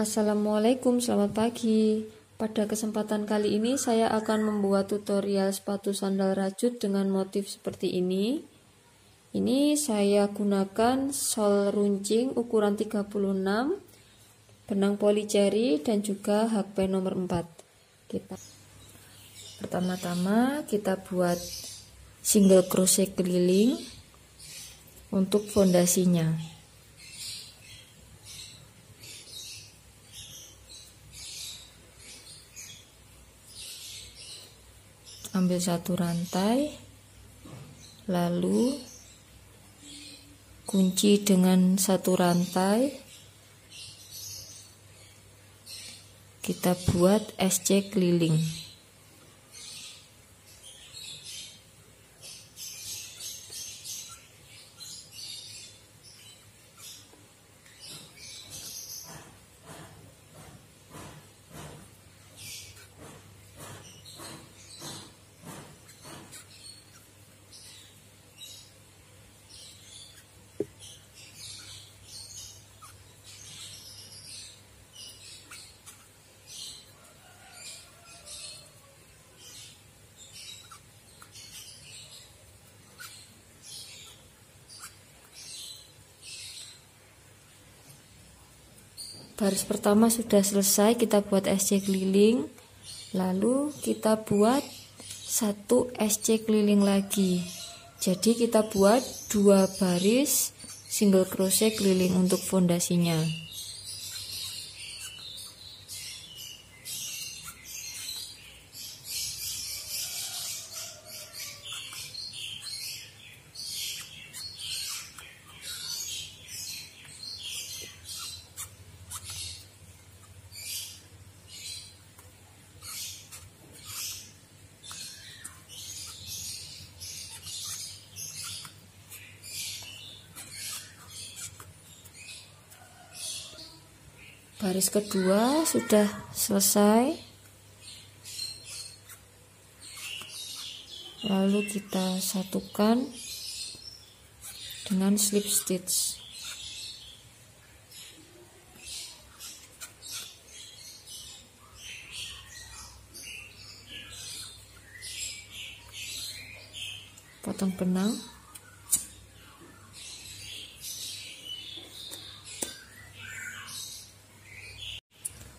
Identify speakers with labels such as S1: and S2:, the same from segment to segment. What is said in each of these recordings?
S1: Assalamualaikum, selamat pagi. Pada kesempatan kali ini saya akan membuat tutorial sepatu sandal rajut dengan motif seperti ini. Ini saya gunakan sol runcing ukuran 36, benang poli jari dan juga hakpen nomor 4. Pertama-tama kita buat single crochet keliling untuk fondasinya. Ambil satu rantai, lalu kunci dengan satu rantai, kita buat SC keliling. Baris pertama sudah selesai, kita buat SC keliling, lalu kita buat satu SC keliling lagi. Jadi kita buat 2 baris single crochet keliling untuk fondasinya. Baris kedua sudah selesai, lalu kita satukan dengan slip stitch. Potong benang.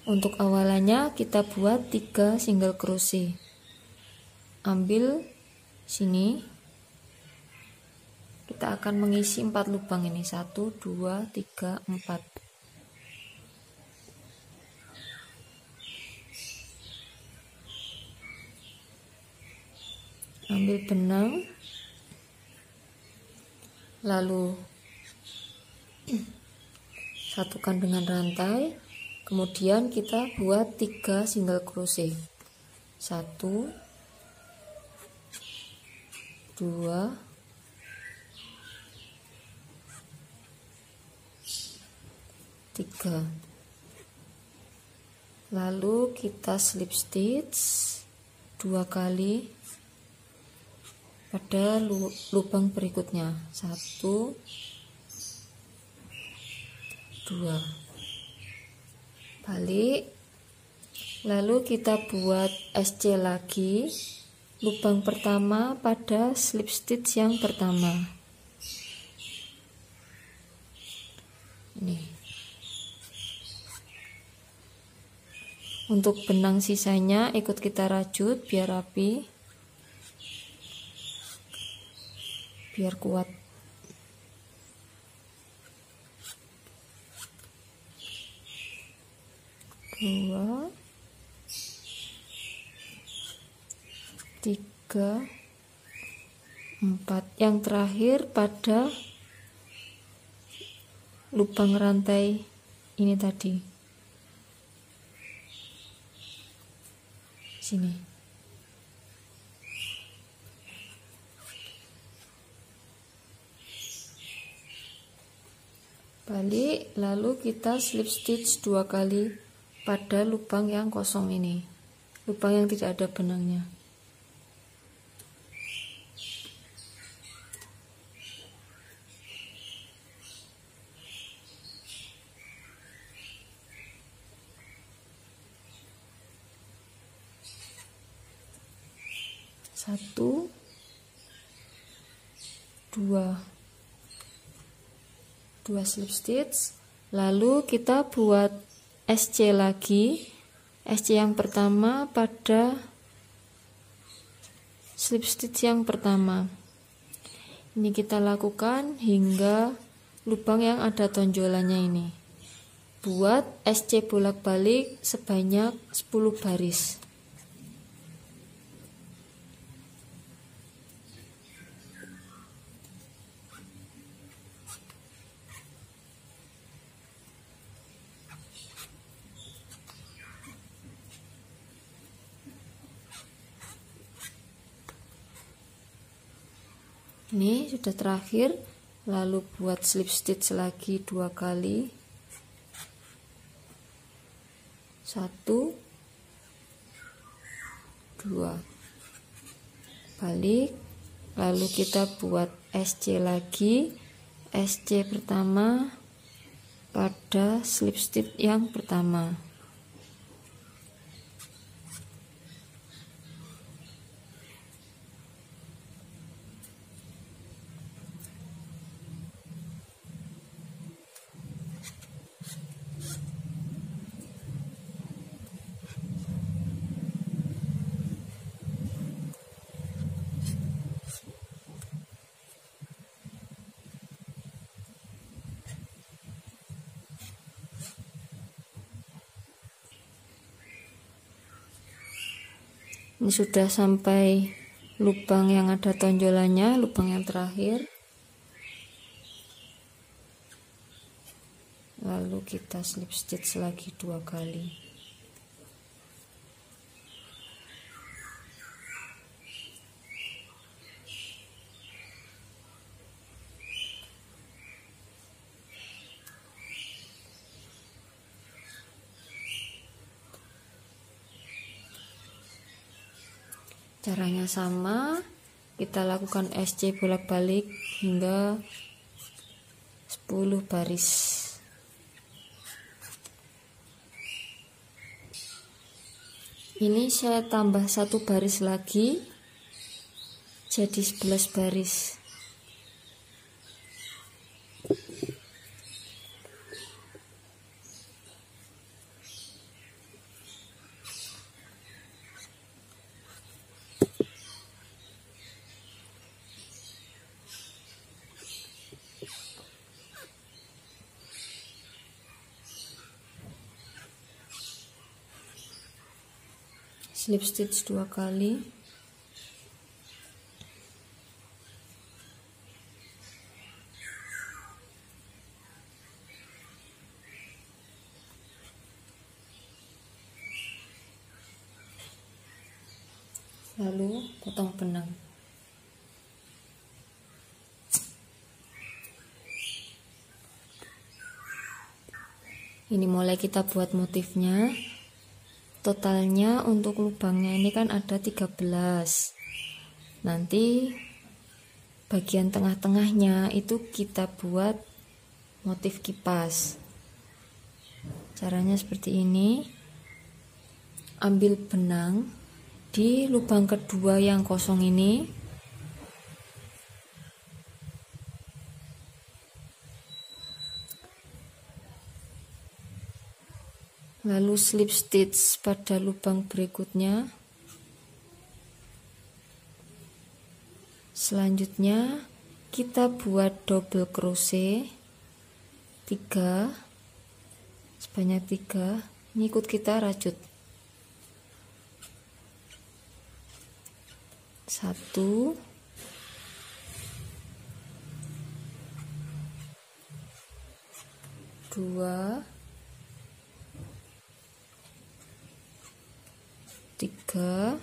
S1: Untuk awalannya kita buat 3 single crochet. Ambil sini. Kita akan mengisi 4 lubang ini. 1 2 3 4. Ambil benang. Lalu satukan dengan rantai. Kemudian kita buat 3 single crochet. 1 2 3. Lalu kita slip stitch 2 kali pada lubang berikutnya. 1 2. Balik, lalu kita buat SC lagi lubang pertama pada slip stitch yang pertama. Ini untuk benang sisanya ikut kita rajut biar rapi, biar kuat. Dua, 3, 4. Yang terakhir pada lubang rantai ini tadi. Sini. Balik, lalu kita slip stitch 2 kali pada lubang yang kosong ini, lubang yang tidak ada benangnya. 1 2 slip stitch. Lalu kita buat SC lagi. SC yang pertama pada slip stitch yang pertama. Ini kita lakukan hingga lubang yang ada tonjolannya ini. Buat SC bolak-balik sebanyak 10 baris. Ini sudah terakhir, lalu buat slip stitch lagi 2 kali. 1 2 balik, lalu kita buat SC lagi. SC pertama pada slip stitch yang pertama. Ini sudah sampai lubang yang ada tonjolannya, lubang yang terakhir. Lalu kita slip stitch lagi 2 kali. Caranya sama, kita lakukan SC bolak-balik hingga 10 baris. Ini saya tambah 1 baris lagi, jadi 11 baris. Slip stitch 2 kali. Lalu potong benang. Ini mulai kita buat motifnya. Totalnya untuk lubangnya ini kan ada 13. Nanti bagian tengah-tengahnya itu kita buat motif kipas. Caranya seperti ini. Ambil benang di lubang kedua yang kosong ini. Lalu slip stitch pada lubang berikutnya. Selanjutnya kita buat double crochet 3 sebanyak 3. Ini ikut kita rajut 1 2 3,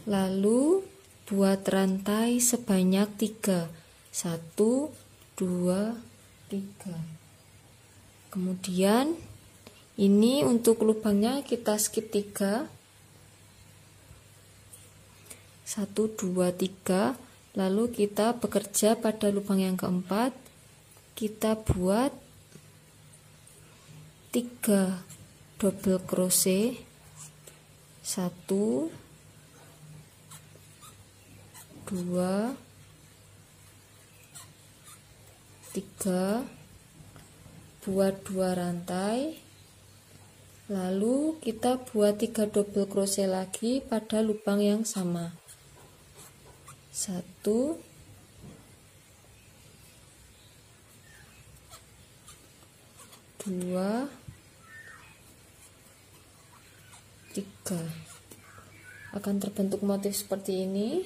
S1: lalu buat rantai sebanyak 3. 1 2 3. Kemudian ini untuk lubangnya kita skip 3. 1 2 3, lalu kita bekerja pada lubang yang keempat. Kita buat 3 double crochet, 1 2, 3, buat 2 rantai, lalu kita buat 3 double crochet lagi pada lubang yang sama. 1, 2, 3. Akan terbentuk motif seperti ini.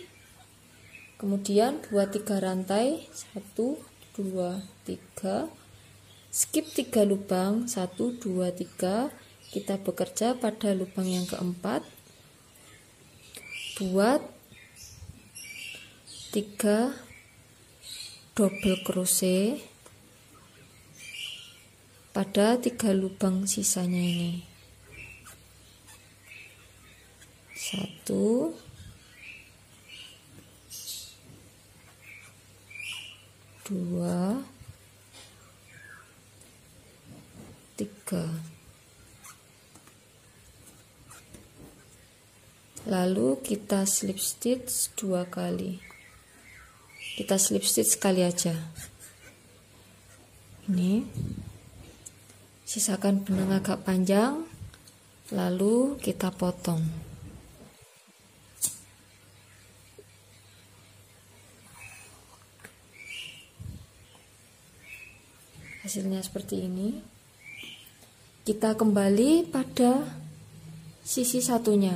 S1: Kemudian buat 3 rantai, 1, 2, 3, skip 3 lubang, 1, 2, 3. Kita bekerja pada lubang yang keempat, buat 3 double crochet pada 3 lubang sisanya ini. 1, 2, 3. Lalu kita slip stitch 2 kali. Kita slip stitch sekali aja. Ini. Sisakan benang agak panjang, lalu kita potong. Hasilnya seperti ini. Kita kembali pada sisi satunya.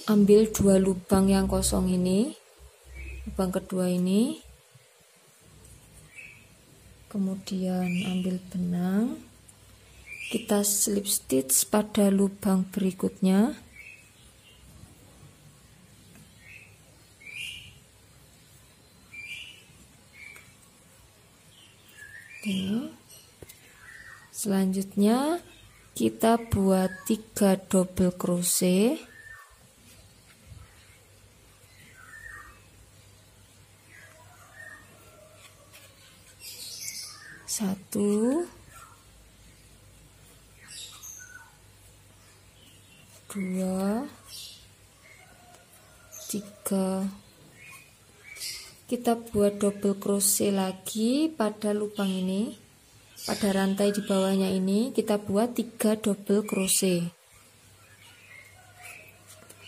S1: Ambil 2 lubang yang kosong ini, lubang kedua ini, kemudian ambil benang, kita slip stitch pada lubang berikutnya. Ini. Selanjutnya kita buat 3 double crochet, 1, 2, 3. Kita buat double crochet lagi pada lubang ini, pada rantai di bawahnya ini kita buat 3 double crochet.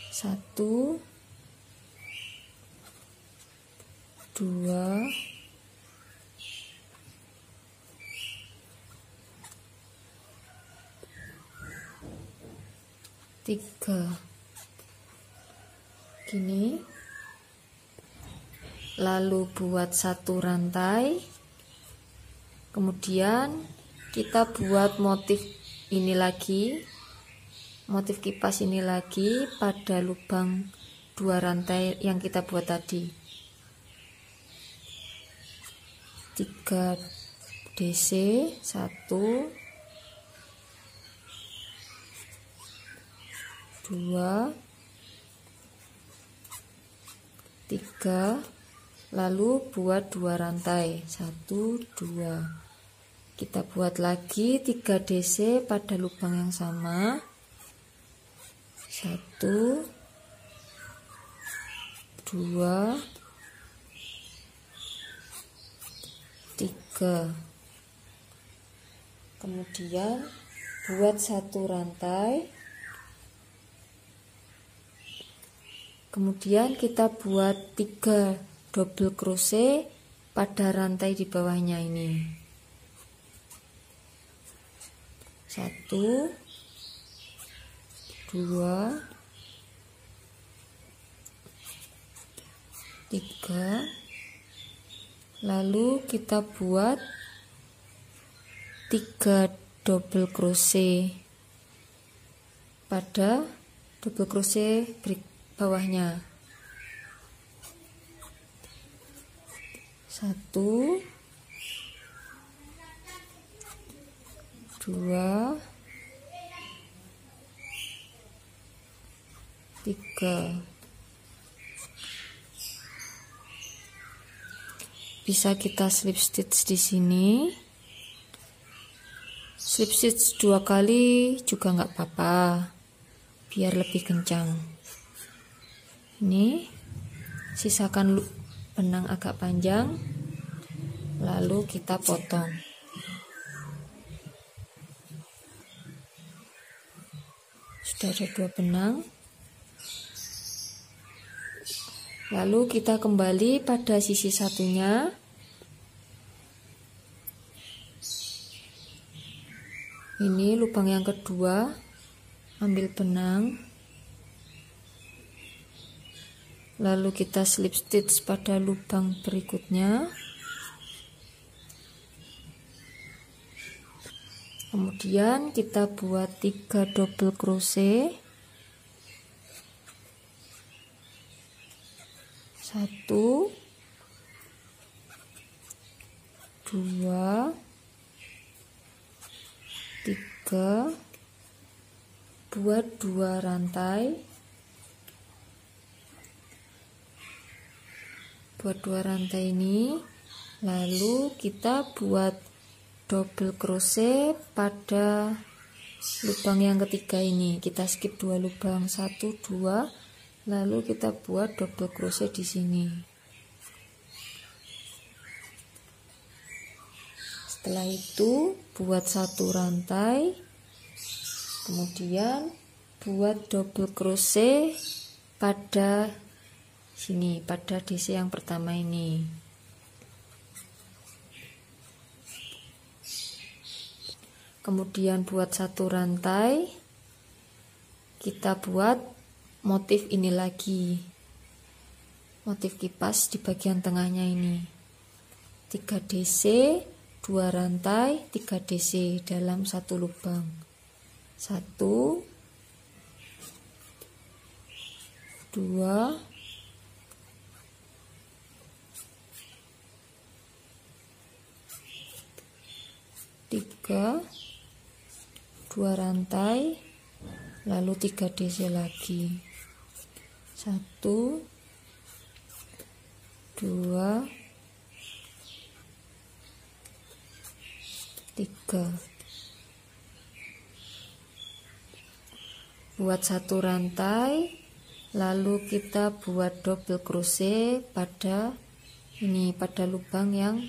S1: 1, 2, 3. Gini. Lalu buat 1 rantai, kemudian kita buat motif ini lagi, motif kipas ini lagi pada lubang 2 rantai yang kita buat tadi. 3 DC, 1, 2, 3. Lalu buat 2 rantai, 1, 2. Kita buat lagi 3 DC pada lubang yang sama, 1, 2, 3. Kemudian buat 1 rantai, kemudian kita buat 3 double crochet pada rantai di bawahnya ini. 1, 2, 3. Lalu kita buat 3 double crochet pada double crochet bawahnya. 1, 2, 3. Bisa kita slip stitch di sini. slip stitch 2 kali juga nggak apa-apa, biar lebih kencang. Ini sisakan benang agak panjang, lalu kita potong. Sudah ada 2 benang. Lalu kita kembali pada sisi satunya. Ini lubang yang kedua, ambil benang, lalu kita slip stitch pada lubang berikutnya. Kemudian kita buat 3 double crochet, 1, 2, 3, buat 2 rantai, ini, lalu kita buat double crochet pada lubang yang ketiga ini. Kita skip 2 lubang, 1, 2, lalu kita buat double crochet di sini. Setelah itu buat 1 rantai, kemudian buat double crochet pada sini, pada DC yang pertama ini. Kemudian buat 1 rantai, kita buat motif ini lagi, motif kipas di bagian tengahnya ini. 3 DC, 2 rantai, 3 DC dalam 1 lubang. 1, 2, 3, 2 rantai, lalu 3 DC lagi. 1, 2, 3. Buat 1 rantai, lalu kita buat double crochet pada ini, pada lubang yang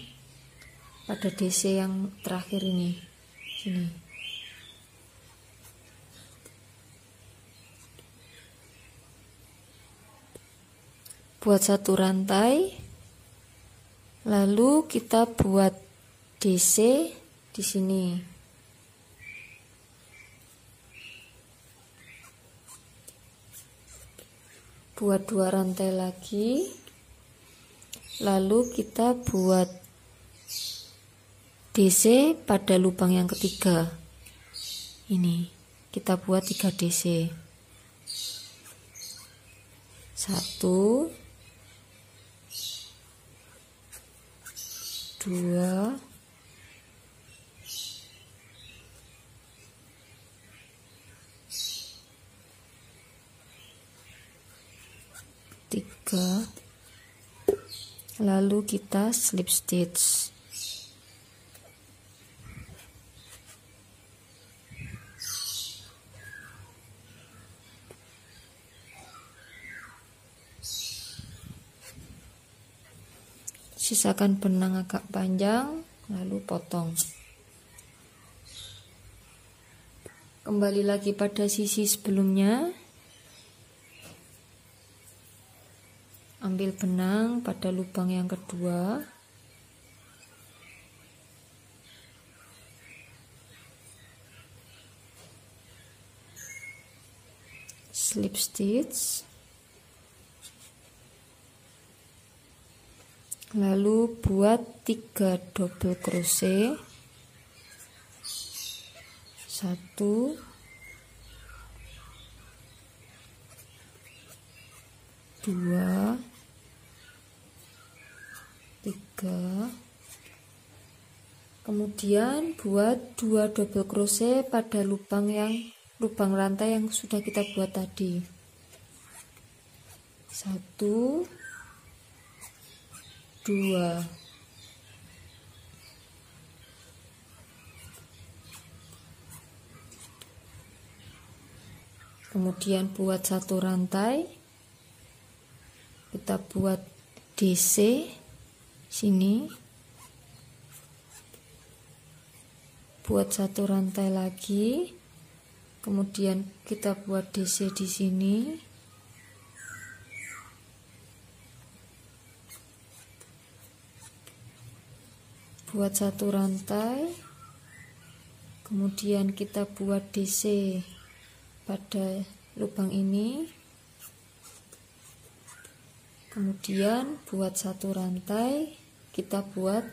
S1: pada DC yang terakhir ini, sini. Buat 1 rantai, lalu kita buat DC di sini. Buat 2 rantai lagi, lalu kita buat DC pada lubang yang ketiga. Ini kita buat 3 DC. 1, 2, 3, lalu kita slip stitch. Sisakan benang agak panjang, lalu potong. Kembali lagi pada sisi sebelumnya. Ambil benang pada lubang yang kedua. Slip stitch. Lalu buat 3 double crochet. 1, 2, 3. Kemudian buat 2 double crochet pada lubang rantai yang sudah kita buat tadi. 1, 2. kemudian buat satu rantai, kita buat DC sini, buat satu rantai lagi, kemudian kita buat DC di sini, buat satu rantai, kemudian kita buat DC pada lubang ini, kemudian buat satu rantai, kita buat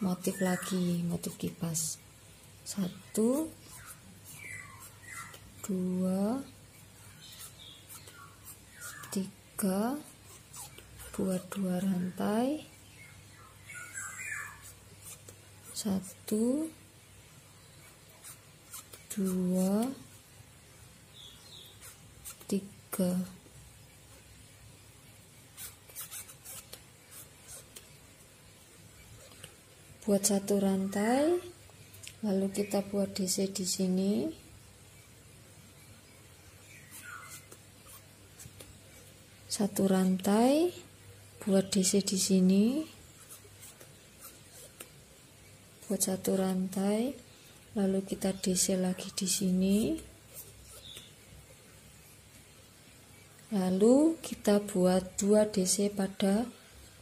S1: motif lagi, motif kipas. 1 2 3, buat 2 rantai, 1 2 3. Buat satu rantai, lalu kita buat DC di sini, satu rantai, buat DC di sini, buat satu rantai, lalu kita DC lagi di sini, lalu kita buat 2 DC pada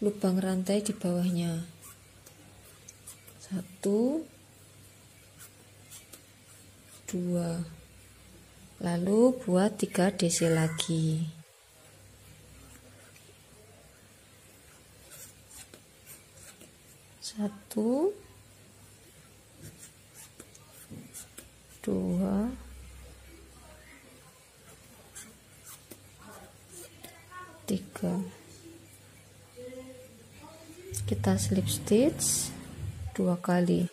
S1: lubang rantai di bawahnya, 1 2, lalu buat 3 DC lagi, 1 2 3. Kita slip stitch 2 kali.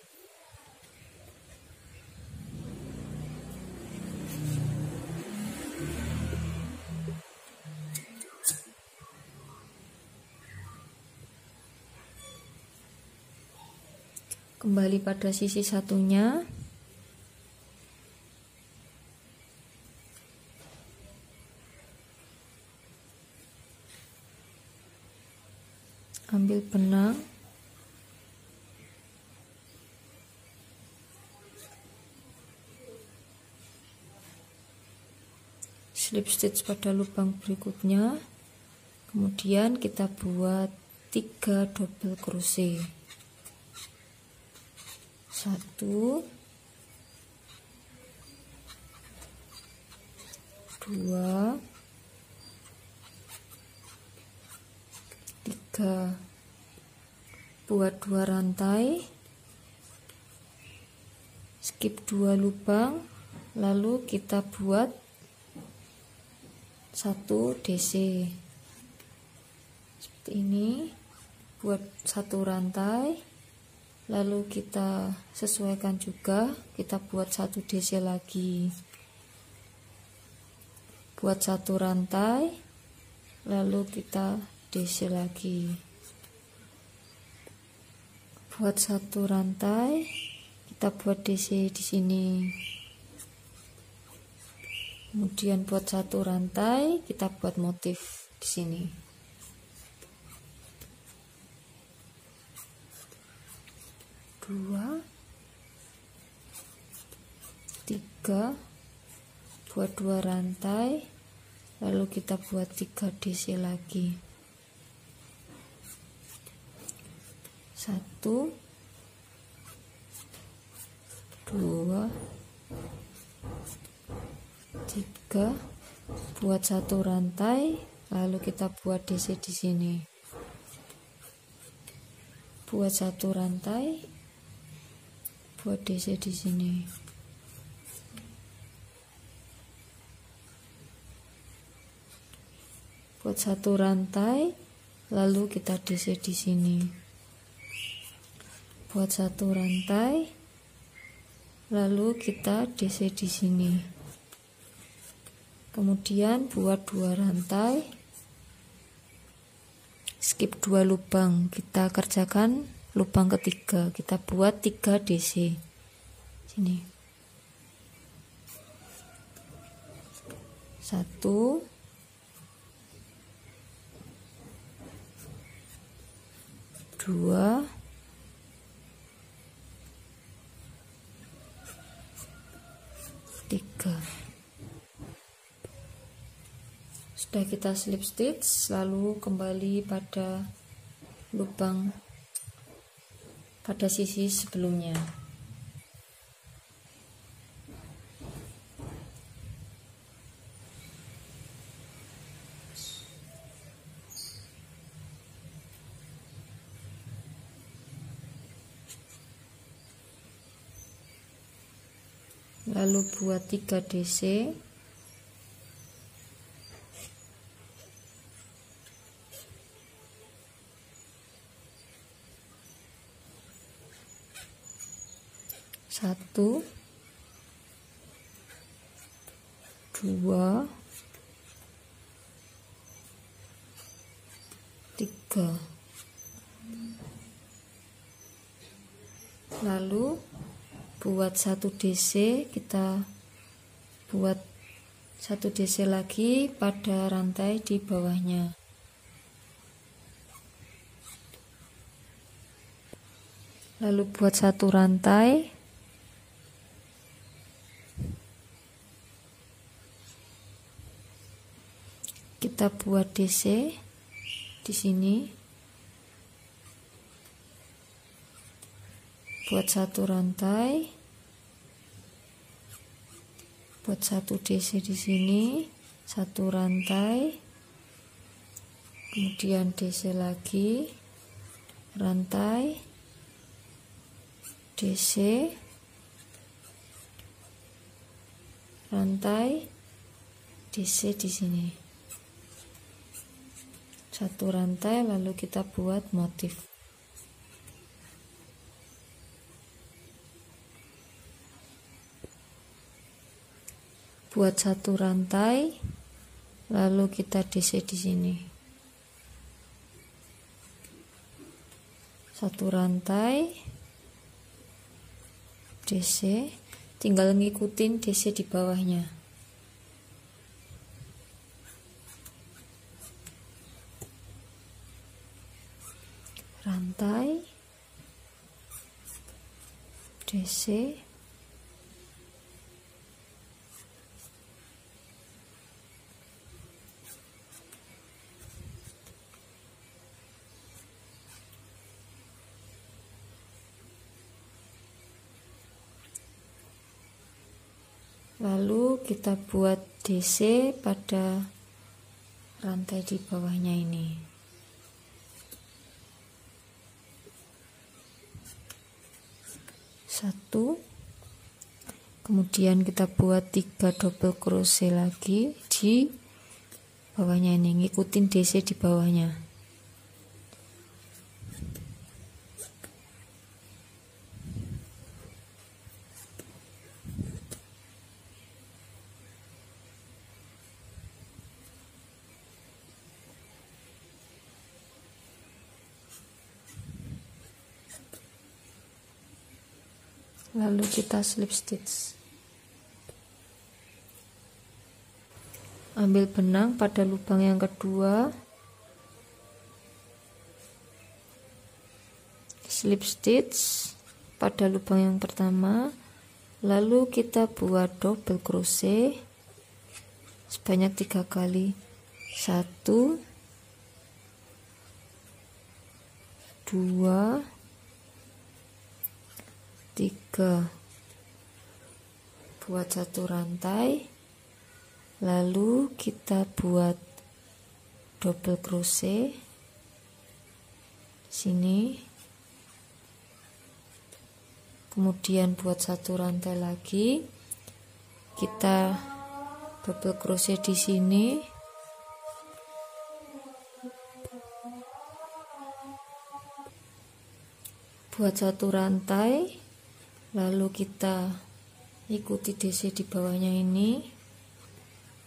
S1: Kembali pada sisi satunya, ambil benang, slip stitch pada lubang berikutnya, kemudian kita buat 3 double crochet, 1 2 3, buat 2 rantai, skip 2 lubang, lalu kita buat 1 DC seperti ini, buat 1 rantai, lalu kita sesuaikan juga, kita buat 1 DC lagi, buat 1 rantai, lalu kita DC lagi, buat 1 rantai, kita buat DC di sini, kemudian buat 1 rantai, kita buat motif di sini. 2 3, buat 2 rantai, lalu kita buat 3 DC lagi, 1 2 3, buat 1 rantai, lalu kita buat DC di sini, buat 1 rantai, buat DC di sini, buat 1 rantai, lalu kita DC di sini, buat 1 rantai, lalu kita DC di sini, kemudian buat 2 rantai, skip 2 lubang, kita kerjakan lubang ketiga, kita buat 3 DC sini, 1, 2, 3. Sudah kita slip stitch, lalu kembali pada lubang pada sisi sebelumnya. Lalu buat 3 DC. Satu, 2, 3. Lalu buat 1 DC, kita buat 1 DC lagi pada rantai di bawahnya. Lalu buat 1 rantai, kita buat DC di sini. Buat 1 rantai, buat 1 DC di sini, 1 rantai, kemudian DC lagi, rantai, DC, rantai, DC di sini. 1 rantai, lalu kita buat motif. Buat 1 rantai, lalu kita DC di sini. 1 rantai, DC, tinggal ngikutin DC di bawahnya. Rantai, DC, lalu kita buat DC pada rantai di bawahnya ini. Satu, kemudian kita buat 3 double crochet lagi di bawahnya ini, ngikutin DC di bawahnya. Lalu kita slip stitch. Ambil benang pada lubang yang kedua, slip stitch pada lubang yang pertama, lalu kita buat double crochet sebanyak 3 kali. 1, 2, 3. Buat 1 rantai, lalu kita buat double crochet sini, kemudian buat 1 rantai lagi, kita double crochet di sini, buat 1 rantai, lalu kita ikuti DC di bawahnya ini,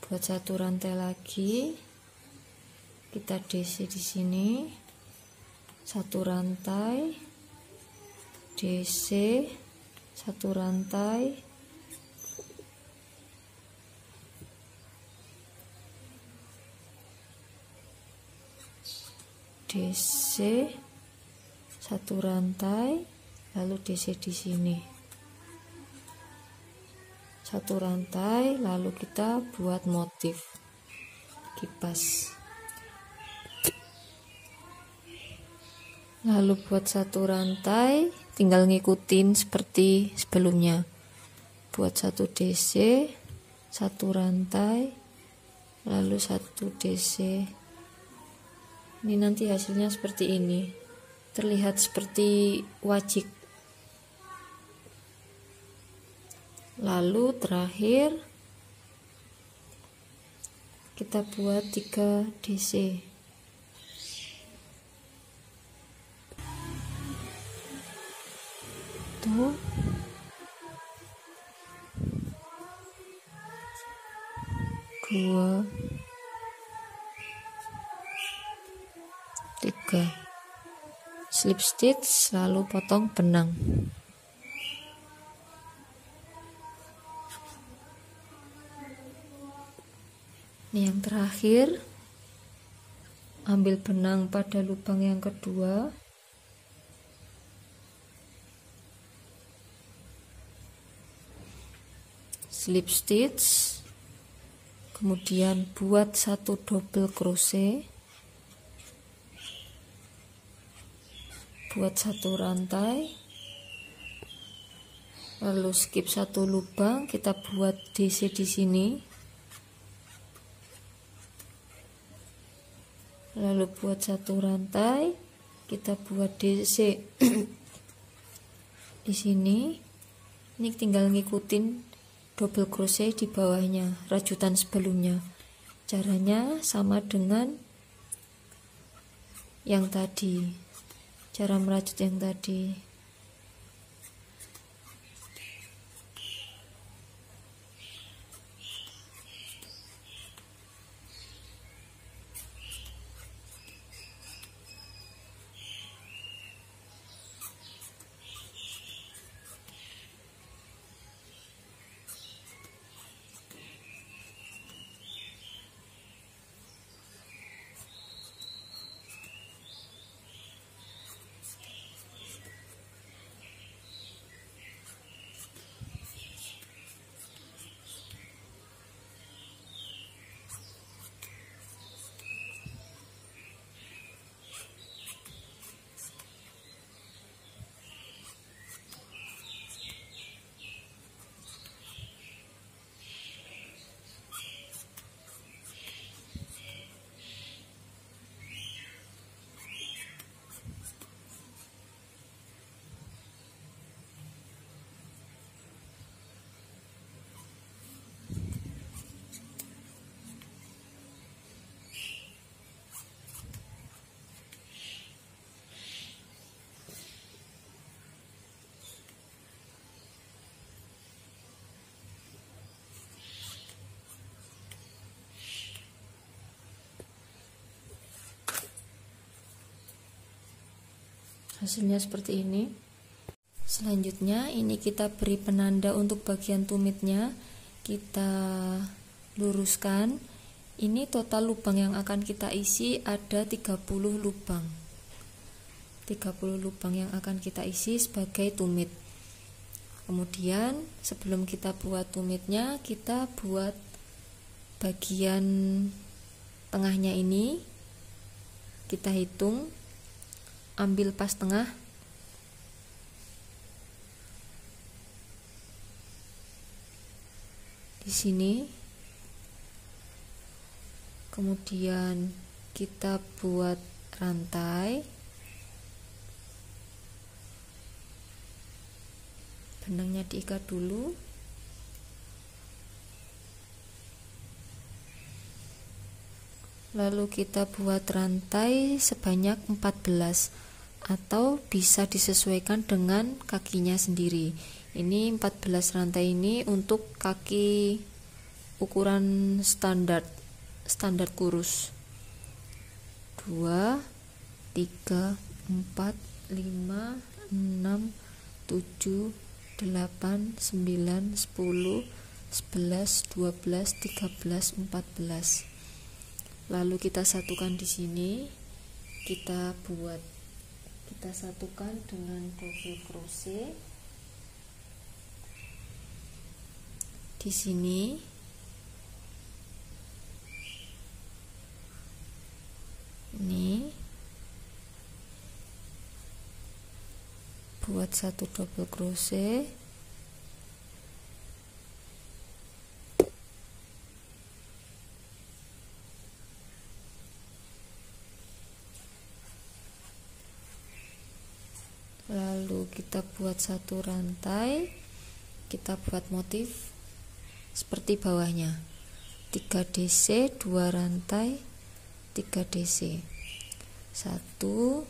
S1: buat 1 rantai lagi, kita DC di sini, 1 rantai, DC, 1 rantai, DC, satu rantai, lalu DC di sini. Satu rantai, lalu kita buat motif kipas. Lalu buat satu rantai, tinggal ngikutin seperti sebelumnya. Buat satu DC, satu rantai, lalu satu DC. Ini nanti hasilnya seperti ini. Terlihat seperti wajik. Lalu terakhir kita buat 3 DC. Tuh. 2, 3 slip stitch, lalu potong benang. Ini yang terakhir, ambil benang pada lubang yang kedua, slip stitch, kemudian buat satu double crochet, buat satu rantai, lalu skip satu lubang, kita buat DC di sini, lalu buat satu rantai, kita buat DC di sini. Ini tinggal ngikutin double crochet di bawahnya, rajutan sebelumnya. Caranya sama dengan yang tadi, cara merajut yang tadi. Hasilnya seperti ini. Selanjutnya ini kita beri penanda untuk bagian tumitnya, kita luruskan. Ini total lubang yang akan kita isi ada 30 lubang. 30 lubang yang akan kita isi sebagai tumit. Kemudian sebelum kita buat tumitnya, kita buat bagian tengahnya ini. Kita hitung, ambil pas tengah, di sini. Kemudian kita buat rantai, benangnya diikat dulu, lalu kita buat rantai sebanyak 14 atau bisa disesuaikan dengan kakinya sendiri. Ini 14 rantai ini untuk kaki ukuran standar kurus. 2, 3, 4, 5, 6, 7, 8, 9, 10, 11, 12, 13, 14. Lalu kita satukan di sini. kita satukan dengan double crochet di sini. Ini buat satu double crochet, lalu kita buat satu rantai, kita buat motif seperti bawahnya, 3 DC, 2 rantai, 3 DC, 1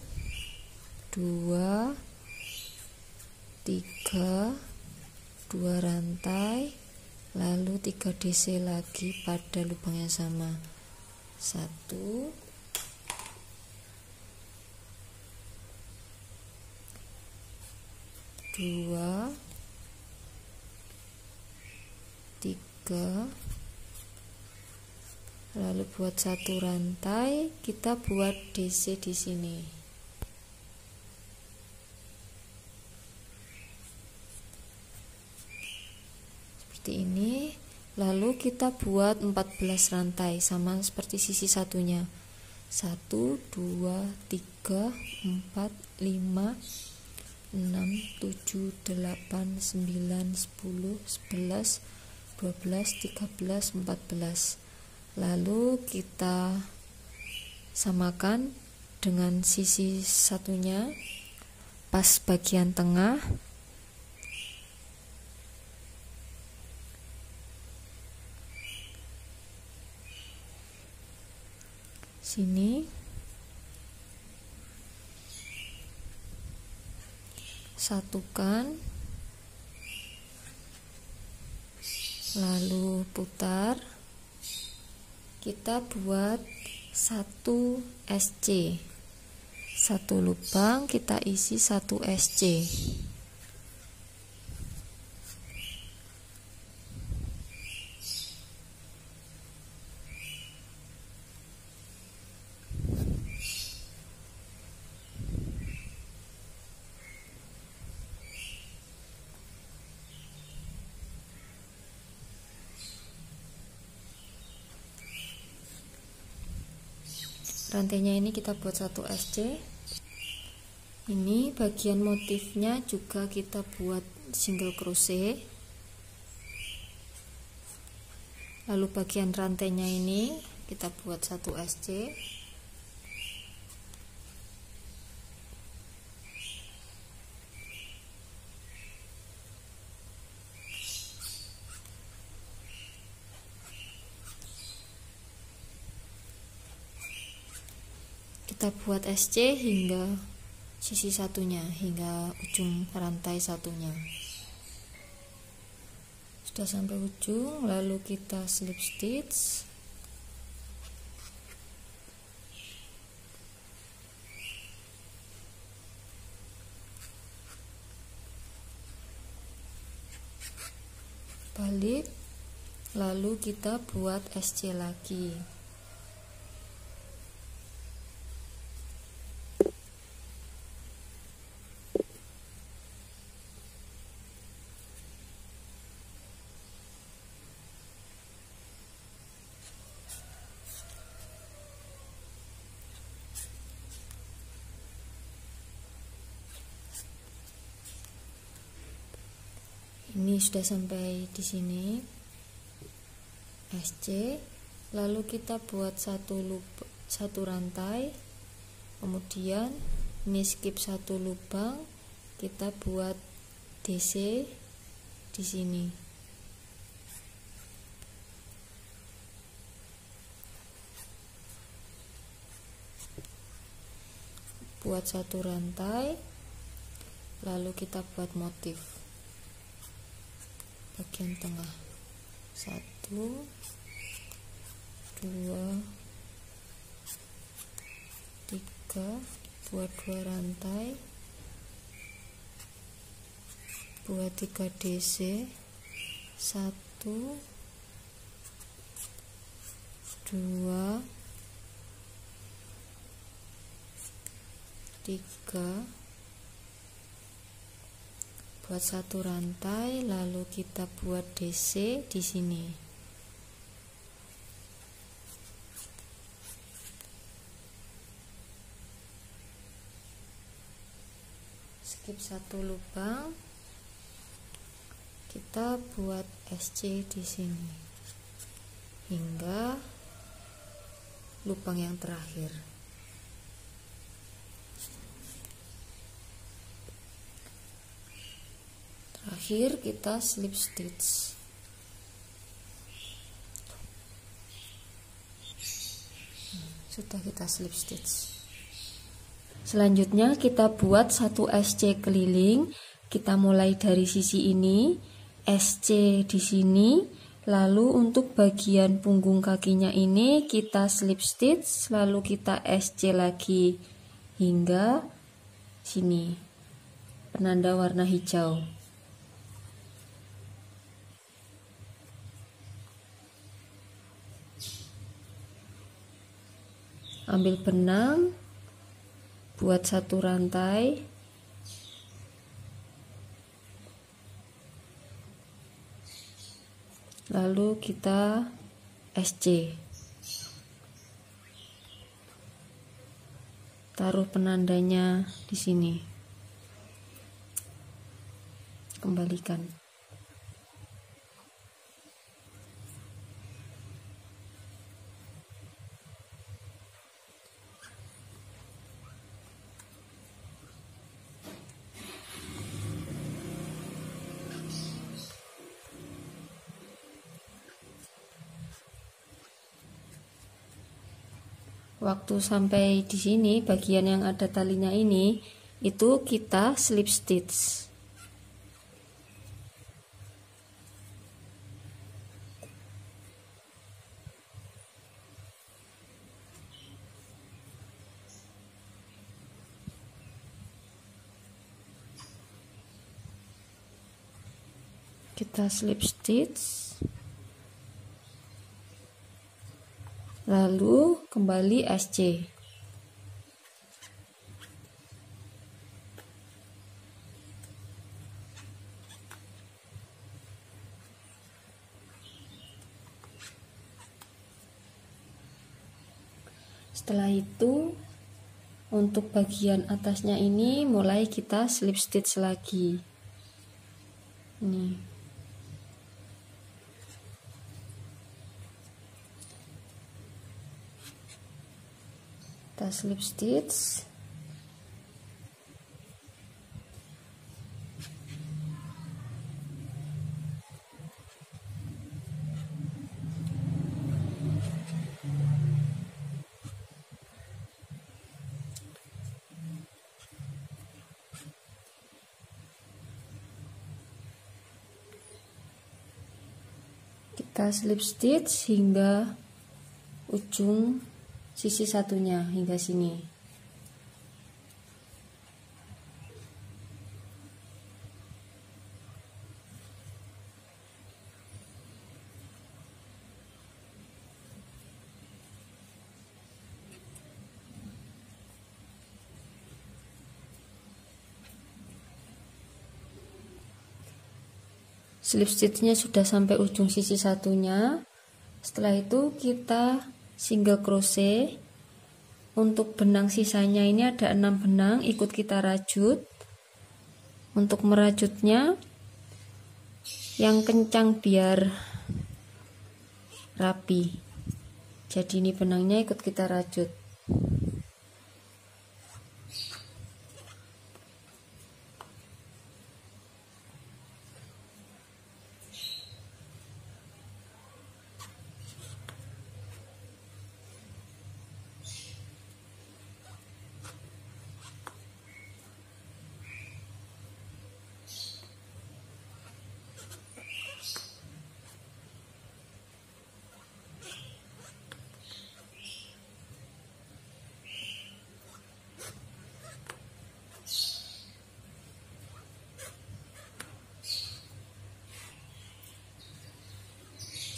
S1: 2 3, 2 rantai, lalu 3 DC lagi pada lubang yang sama, 1 2 3, lalu buat satu rantai, kita buat DC di sini. Seperti ini. Lalu kita buat 14 rantai sama seperti sisi satunya. 1 2 3 4 5 6 7 8 9 10 11 12 13 14. Lalu kita samakan dengan sisi satunya pas bagian tengah. Sini satukan, lalu putar. Kita buat 1 SC, satu lubang kita isi 1 SC. Rantainya ini kita buat 1 SC. Ini bagian motifnya juga kita buat single crochet. Lalu bagian rantainya ini kita buat 1 SC. Kita buat SC hingga sisi satunya, hingga ujung rantai satunya. Sudah sampai ujung, lalu kita slip stitch. Balik, lalu kita buat SC lagi. Ini sudah sampai di sini SC, lalu kita buat satu rantai, kemudian ini skip satu lubang, kita buat DC di sini. Buat satu rantai, lalu kita buat motif bagian tengah, 1 2 3, buat 2 rantai, buat 3 DC, 1 2 3, buat satu rantai, lalu kita buat DC di sini. Skip satu lubang, kita buat SC di sini hingga lubang yang terakhir. Terakhir kita slip stitch. Sudah kita slip stitch. Selanjutnya kita buat satu SC keliling. Kita mulai dari sisi ini, SC di sini, lalu untuk bagian punggung kakinya ini kita slip stitch, lalu kita SC lagi hingga sini, penanda warna hijau. Ambil benang, buat satu rantai, lalu kita SC, taruh penandanya di sini, kembalikan. Waktu sampai di sini, bagian yang ada talinya ini, itu kita slip stitch. Kita slip stitch. Lalu kembali SC. Setelah itu, untuk bagian atasnya ini mulai kita slip stitch lagi. Ini. Kita slip stitch, kita slip stitch hingga ujung sisi satunya, hingga sini. Slip stitchnya sudah sampai ujung sisi satunya. Setelah itu kita single crochet. Untuk benang sisanya ini ada 6 benang, ikut kita rajut. Untuk merajutnya yang kencang biar rapi. Jadi ini benangnya ikut kita rajut.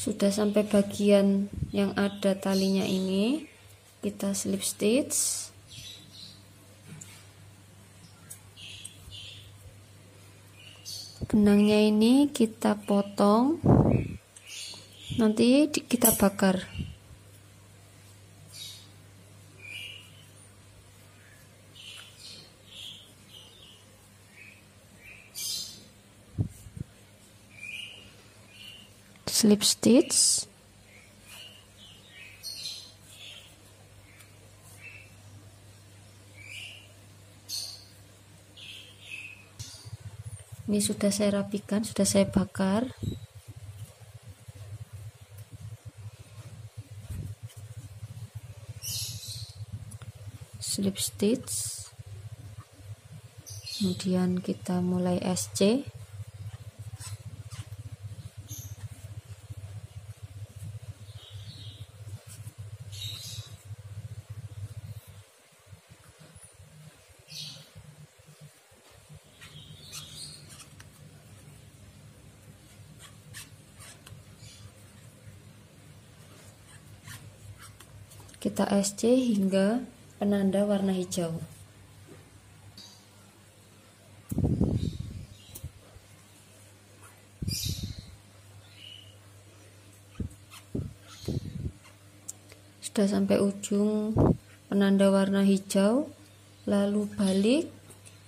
S1: Sudah sampai bagian yang ada talinya ini, kita slip stitch. Benangnya ini kita potong, nanti kita bakar. Slip stitch. Ini sudah saya rapikan, sudah saya bakar. Slip stitch. Kemudian kita mulai SC. Kita SC hingga penanda warna hijau. Sudah sampai ujung penanda warna hijau, lalu balik.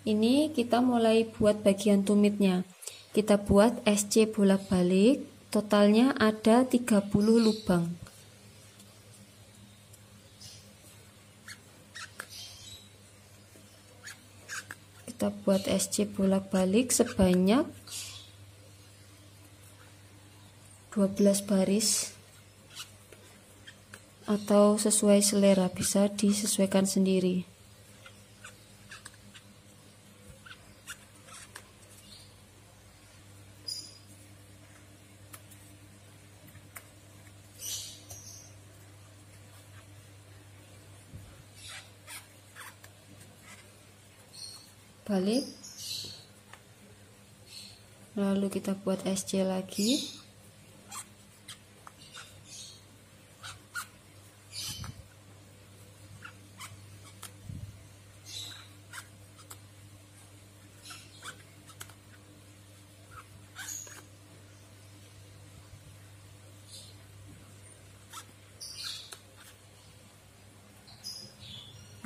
S1: Ini kita mulai buat bagian tumitnya. Kita buat SC bolak-balik, totalnya ada 30 lubang. Kita buat SC bolak-balik sebanyak 12 baris atau sesuai selera, bisa disesuaikan sendiri. Balik, lalu kita buat SC lagi.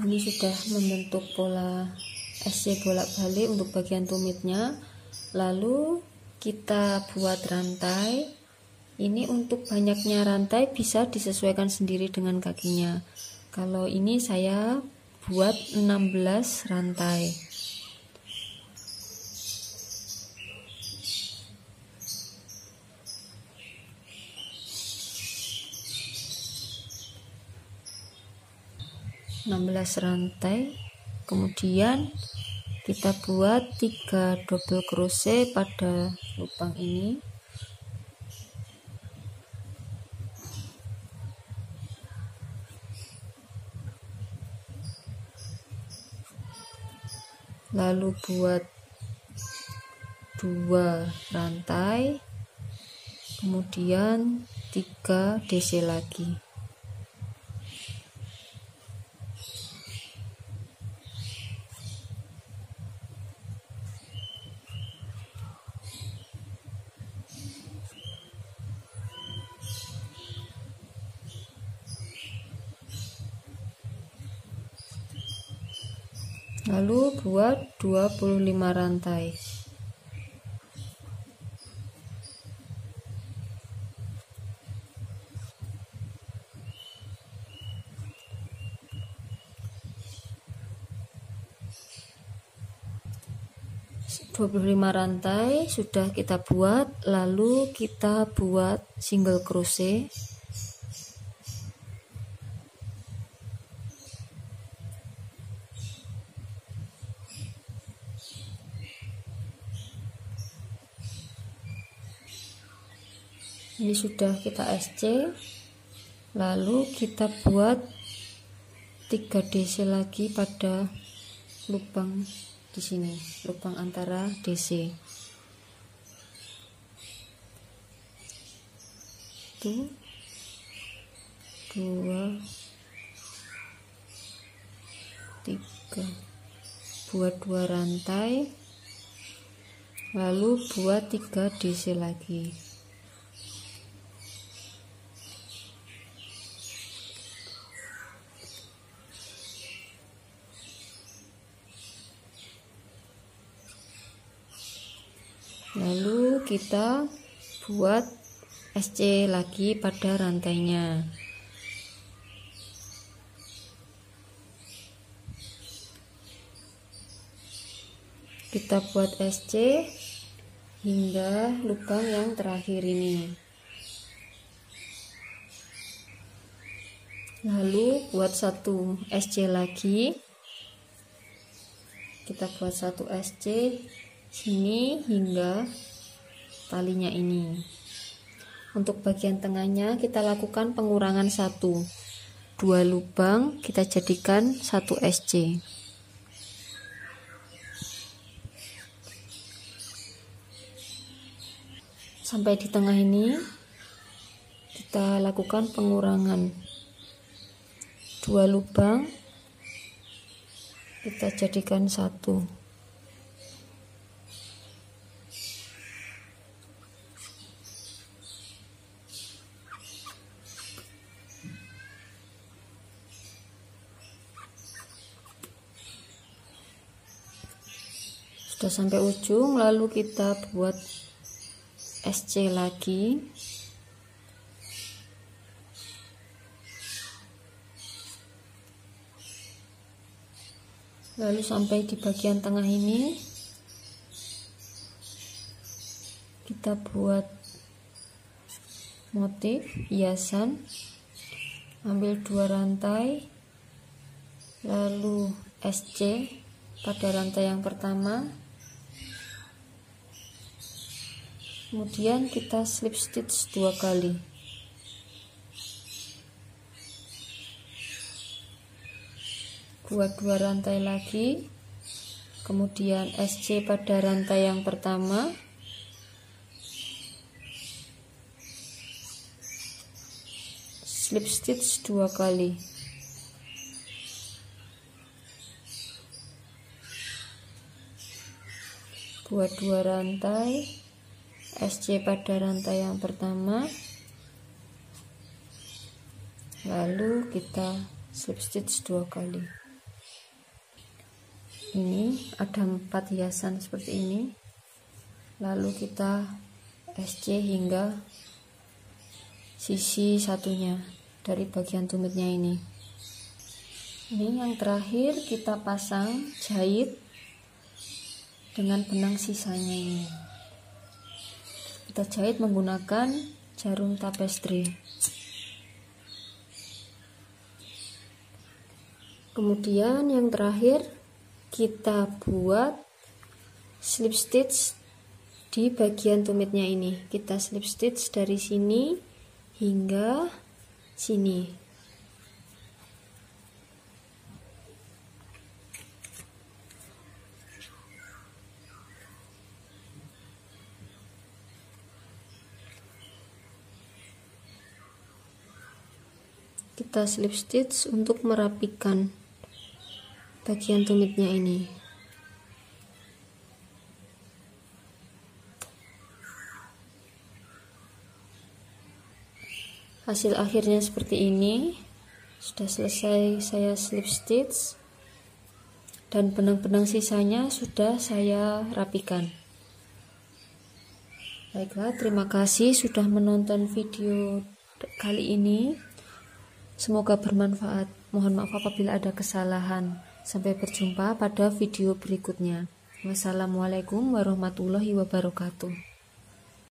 S1: Ini sudah membentuk pola SC bolak-balik untuk bagian tumitnya. Lalu kita buat rantai. Ini untuk banyaknya rantai bisa disesuaikan sendiri dengan kakinya. Kalau ini saya buat 16 rantai. Rantai, kemudian kita buat 3 double crochet pada lubang ini. Lalu buat 2 rantai, kemudian 3 DC lagi. Lalu buat 25 rantai. Rantai sudah kita buat, lalu kita buat single crochet. Ini sudah kita SC, lalu kita buat 3 DC lagi pada lubang di sini, lubang antara DC. 1, 2, 3. Buat 2 rantai, lalu buat 3 DC lagi. Lalu kita buat SC lagi pada rantainya. Kita buat SC hingga lubang yang terakhir ini. Lalu buat 1 SC lagi. Kita buat 1 SC sini hingga talinya ini. Untuk bagian tengahnya kita lakukan pengurangan 1. 2 lubang kita jadikan 1 SC. Sampai di tengah ini kita lakukan pengurangan 2 lubang kita jadikan 1. Sudah sampai ujung, lalu kita buat SC lagi. Lalu sampai di bagian tengah ini kita buat motif hiasan. Ambil 2 rantai, lalu SC pada rantai yang pertama. Kemudian kita slip stitch 2 kali. Buat 2 rantai lagi. Kemudian SC pada rantai yang pertama. Slip stitch 2 kali. Buat 2 rantai. SC pada rantai yang pertama, lalu kita slip stitch 2 kali. Ini ada 4 hiasan seperti ini, lalu kita SC hingga sisi satunya dari bagian tumitnya ini. Ini yang terakhir kita pasang jahit dengan benang sisanya ini. Kita jahit menggunakan jarum tapestri. Kemudian yang terakhir kita buat slip stitch di bagian tumitnya ini. Kita slip stitch dari sini hingga sini. Kita slip stitch untuk merapikan bagian tumitnya ini. Hasil akhirnya seperti ini. Sudah selesai saya slip stitch dan benang-benang sisanya sudah saya rapikan. Baiklah, terima kasih sudah menonton video kali ini. Semoga bermanfaat. Mohon maaf apabila ada kesalahan. Sampai berjumpa pada video berikutnya. Wassalamualaikum warahmatullahi wabarakatuh.